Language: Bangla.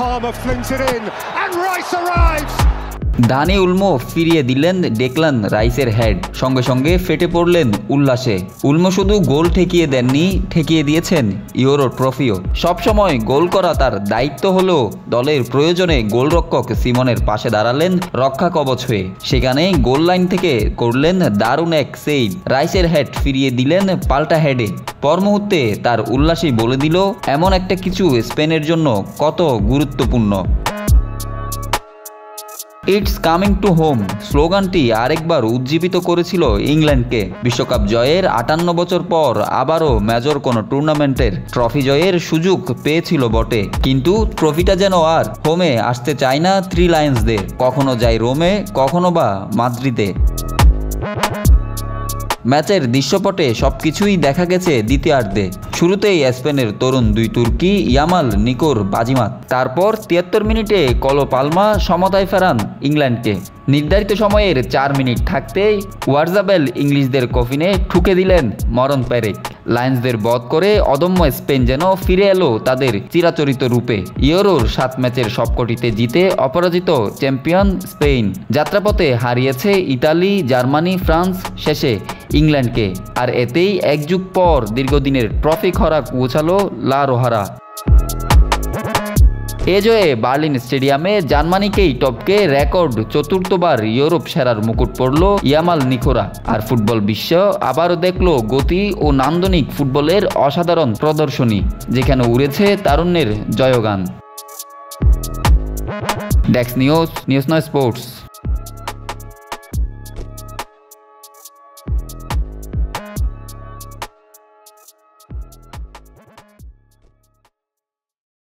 Palmer flings it in, and Rice arrives. দানি উলমো ফিরিয়ে দিলেন ডেকলান রাইসের হেড, সঙ্গে সঙ্গে ফেটে পড়লেন উল্লাসে। উলমো শুধু গোল ঠেকিয়ে দেননি, ঠেকিয়ে দিয়েছেন ইউরো ট্রফিও। সবসময় গোল করা তার দায়িত্ব হলেও দলের প্রয়োজনে গোলরক্ষক সিমনের পাশে দাঁড়ালেন রক্ষা কবচ হয়ে। সেখানে গোল লাইন থেকে করলেন দারুণ এক সেভ, রাইসের হেড ফিরিয়ে দিলেন পাল্টা হেডে। পর মুহূর্তে তার উল্লাসই বলে দিল এমন একটা কিছু স্পেনের জন্য কত গুরুত্বপূর্ণ। ইটস কামিং টু হোম স্লোগানটি আরেকবার উজ্জীবিত করেছিল ইংল্যান্ডকে। বিশ্বকাপ জয়ের 58 বছর পর আবারও মেজর কোনো টুর্নামেন্টের ট্রফি জয়ের সুযোগ পেয়েছিল বটে, কিন্তু ট্রফিটা যেন আর হোমে আসতে চায় না থ্রি লায়ন্সদের। কখনো যায় রোমে, কখনো বা মাদ্রিদে। ম্যাচের দৃশ্যপটে সবকিছুই দেখা গেছে দ্বিতীয়ার্ধে। শুরুতেই স্পেনের তরুণ দুই তুর্কি ইয়ামাল নিকোর বাজিমাত, তারপর 73 মিনিটে কলো পালমা সমতায় ফেরান ইংল্যান্ডকে। নির্ধারিত সময়ের 4 মিনিট থাকতেই ওয়ারজাবেল ইংলিশদের কফিনে ঠুকে দিলেন মরণ পেরেক। লায়ন্সদের বধ করে অদম্য স্পেন যেন ফিরে এলো তাদের চিরাচরিত রূপে। ইউরোর 7 ম্যাচের সবকটিতে জিতে অপরাজিত চ্যাম্পিয়ন স্পেন যাত্রাপথে হারিয়েছে ইতালি, জার্মানি, ফ্রান্স, শেষে ইংল্যান্ডকে। আর এতেই এক যুগ পর দীর্ঘদিনের ট্রফি খরাক পৌঁছালো লা রোহারা। এ জয়ে বার্লিন স্টেডিয়ামে জার্মানিকেই টপকে রেকর্ড 4র্থবার ইউরোপ সেরার মুকুট পড়ল ইয়ামাল নিকোরা। আর ফুটবল বিশ্ব আবারও দেখল গতি ও নান্দনিক ফুটবলের অসাধারণ প্রদর্শনী, যেখানে উড়েছে তারুণ্যের জয়গান। ডেক্স নিউজ, নিউজ নয় স্পোর্টস।